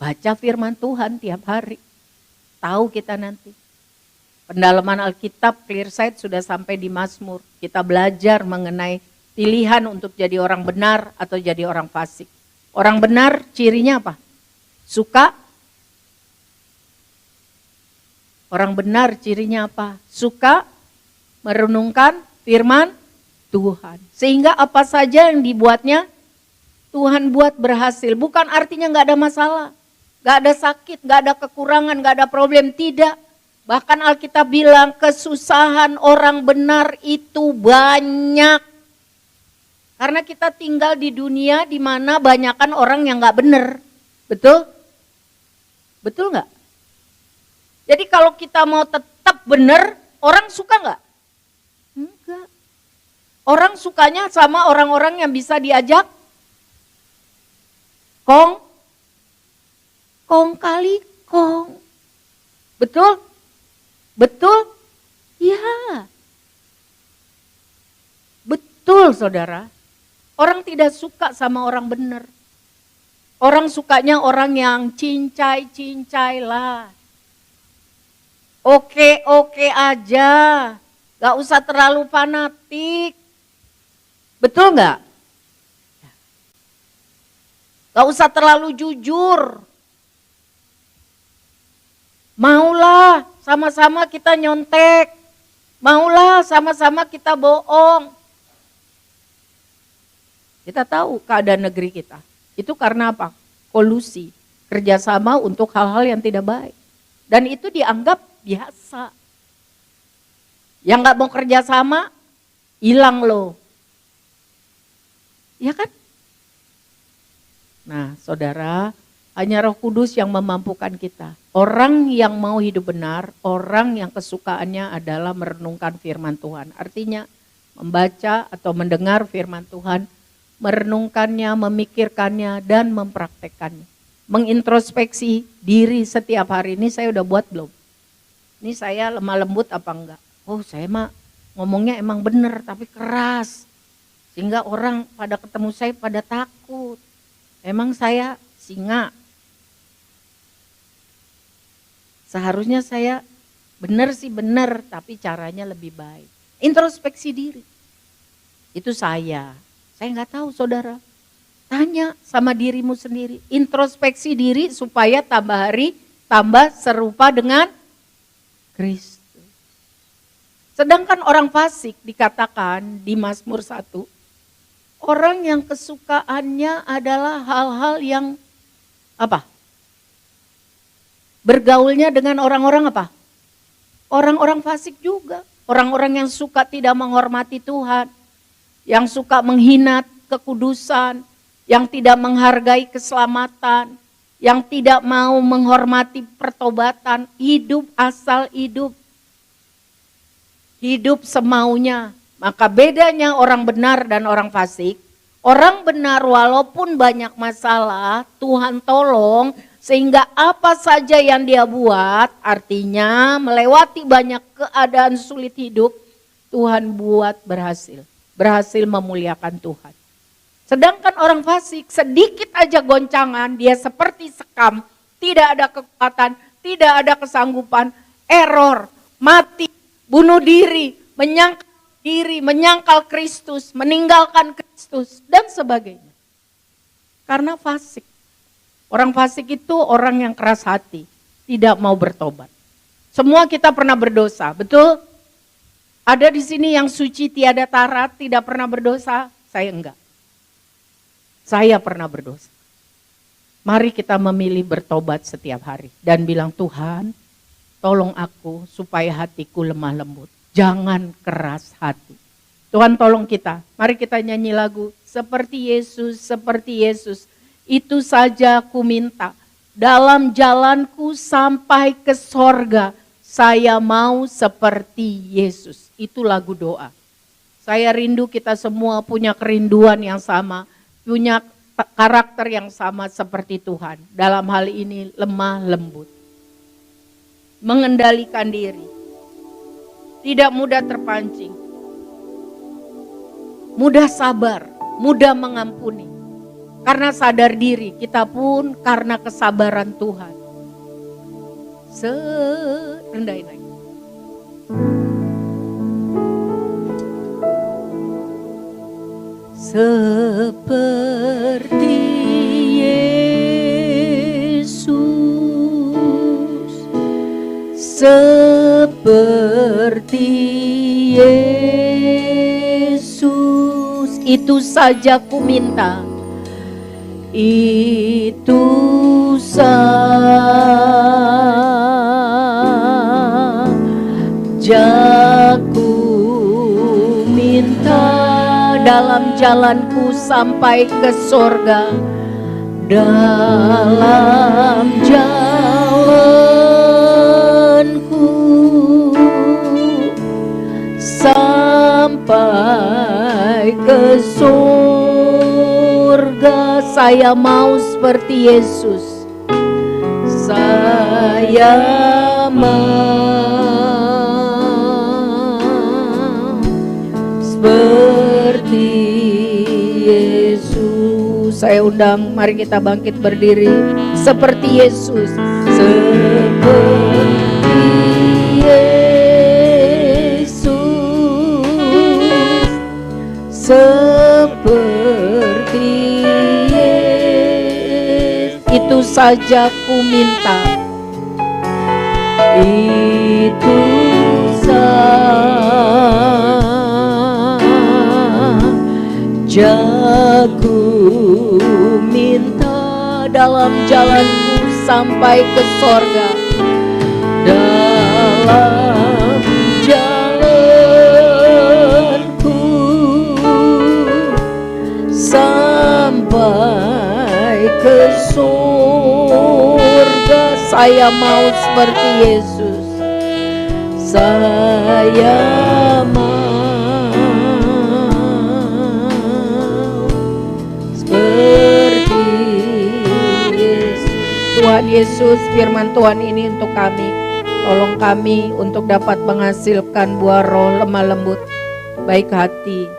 Baca firman Tuhan tiap hari. Tahu kita nanti. Pendalaman Alkitab Clearsight sudah sampai di Mazmur. Kita belajar mengenai pilihan untuk jadi orang benar atau jadi orang fasik. Orang benar cirinya apa? Suka. Orang benar cirinya apa? Suka merenungkan firman Tuhan. Sehingga apa saja yang dibuatnya, Tuhan buat berhasil. Bukan artinya gak ada masalah. Gak ada sakit, gak ada kekurangan, gak ada problem. Tidak. Bahkan Alkitab bilang kesusahan orang benar itu banyak. Karena kita tinggal di dunia di mana banyakan orang yang gak benar. Betul? Betul gak? Jadi kalau kita mau tetap benar, orang suka gak? Enggak. Orang sukanya sama orang-orang yang bisa diajak kong kali kong. Betul? Betul? Ya. Betul saudara. Orang tidak suka sama orang benar. Orang sukanya orang yang cincai-cincai lah. Oke aja. Gak usah terlalu fanatik. Betul gak? Gak usah terlalu jujur. Maulah sama-sama kita nyontek. Maulah sama-sama kita bohong. Kita tahu keadaan negeri kita. Itu karena apa? Kolusi. Kerjasama untuk hal-hal yang tidak baik. Dan itu dianggap biasa. Yang gak mau kerjasama, hilang loh. Ya kan? Nah saudara, Hanya Roh Kudus yang memampukan kita. Orang yang mau hidup benar, orang yang kesukaannya adalah merenungkan firman Tuhan. Artinya membaca atau mendengar firman Tuhan, merenungkannya, memikirkannya, dan mempraktekkannya. Mengintrospeksi diri setiap hari. Ini saya udah buat belum? Ini saya lemah lembut apa enggak? Oh, saya mah ngomongnya emang bener tapi keras. Sehingga orang pada ketemu saya pada takut. Emang saya singa. Seharusnya saya benar sih benar, tapi caranya lebih baik. Introspeksi diri. Itu saya. Saya nggak tahu saudara. Tanya sama dirimu sendiri. Introspeksi diri supaya tambah hari tambah serupa dengan Kristus. Sedangkan orang fasik dikatakan di Mazmur 1. Orang yang kesukaannya adalah hal-hal yang apa? Bergaulnya dengan orang-orang apa? Orang-orang fasik juga. Orang-orang yang suka tidak menghormati Tuhan. Yang suka menghina kekudusan. Yang tidak menghargai keselamatan. Yang tidak mau menghormati pertobatan. Hidup asal hidup. Hidup semaunya. Maka bedanya orang benar dan orang fasik. Orang benar walaupun banyak masalah, Tuhan tolong. Sehingga apa saja yang dia buat, artinya melewati banyak keadaan sulit hidup, Tuhan buat berhasil. Berhasil memuliakan Tuhan. Sedangkan orang fasik, sedikit aja goncangan, dia seperti sekam, tidak ada kekuatan, tidak ada kesanggupan, error, mati, bunuh diri, menyangkal Kristus, meninggalkan Kristus, dan sebagainya. Karena fasik. Orang fasik itu orang yang keras hati, tidak mau bertobat. Semua kita pernah berdosa, betul? Ada di sini yang suci tiada tarat, tidak pernah berdosa? Saya enggak. Saya pernah berdosa. Mari kita memilih bertobat setiap hari dan bilang, Tuhan, tolong aku supaya hatiku lemah lembut. Jangan keras hati. Tuhan tolong kita. Mari kita nyanyi lagu seperti Yesus, seperti Yesus. Itu saja ku minta. Dalam jalanku sampai ke sorga, saya mau seperti Yesus. Itu lagu doa. Saya rindu kita semua punya kerinduan yang sama, punya karakter yang sama seperti Tuhan. Dalam hal ini lemah lembut. Mengendalikan diri. Tidak mudah terpancing. Mudah sabar, mudah mengampuni. Karena sadar diri, kita pun karena kesabaran Tuhan. Rendahin lagi. Seperti Yesus, seperti Yesus, itu saja ku minta. Itu saja ku minta, dalam jalanku sampai ke sorga, dalam jalanku sampai ke sorga. Saya mau seperti Yesus. Saya mau seperti Yesus. Saya undang, mari kita bangkit berdiri seperti Yesus. Seperti Yesus. Seperti itu saja ku minta. Itu saja ku minta, dalam jalanku sampai ke sorga, dalam jalanku sampai ke sorga. saya mau seperti Yesus. Saya mau seperti Yesus. Tuhan Yesus, firman Tuhan ini untuk kami. Tolong kami untuk dapat menghasilkan buah roh lemah lembut, baik hati,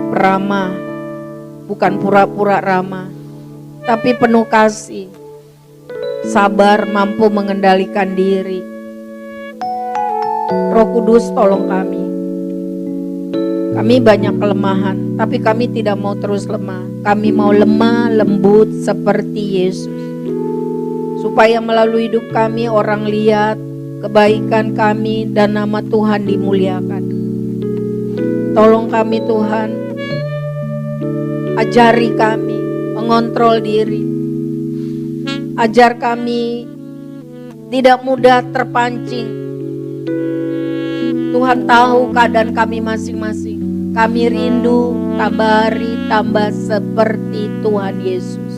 ramah, bukan pura-pura ramah, tapi penuh kasih, sabar, mampu mengendalikan diri. Roh Kudus, tolong kami. Kami banyak kelemahan, tapi kami tidak mau terus lemah. Kami mau lemah, lembut seperti Yesus. Supaya melalui hidup kami orang lihat kebaikan kami dan nama Tuhan dimuliakan. Tolong kami Tuhan, ajari kami mengontrol diri. Ajar kami tidak mudah terpancing. Tuhan tahu keadaan kami masing-masing. Kami rindu tambah hari tambah seperti Tuhan Yesus.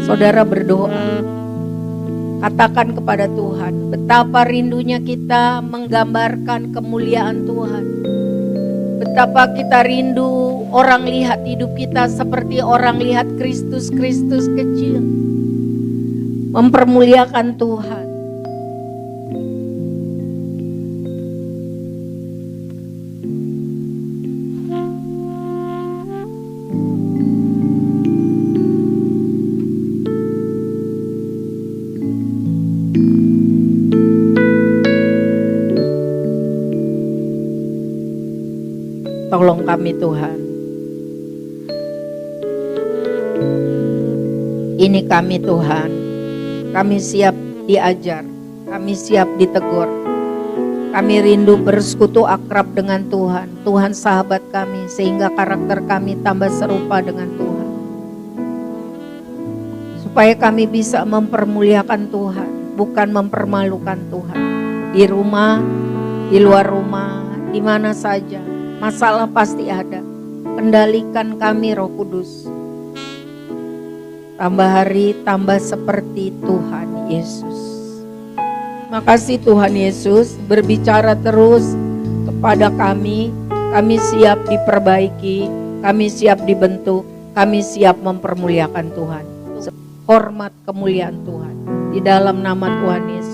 Saudara berdoa, katakan kepada Tuhan betapa rindunya kita menggambarkan kemuliaan Tuhan. Betapa kita rindu orang lihat hidup kita seperti orang lihat Kristus kecil. Mempermuliakan Tuhan. Tolong kami Tuhan. Ini kami Tuhan. Kami siap diajar. Kami siap ditegur. Kami rindu bersekutu akrab dengan Tuhan. Tuhan sahabat kami sehingga karakter kami tambah serupa dengan Tuhan. Supaya kami bisa mempermuliakan Tuhan, bukan mempermalukan Tuhan. Di rumah, di luar rumah, di mana saja. Masalah pasti ada. Kendalikan kami Roh Kudus. Tambah hari tambah seperti Tuhan Yesus. Makasih Tuhan Yesus, berbicara terus kepada kami. Kami siap diperbaiki, kami siap dibentuk, kami siap mempermuliakan Tuhan. Hormat kemuliaan Tuhan. Di dalam nama Tuhan Yesus.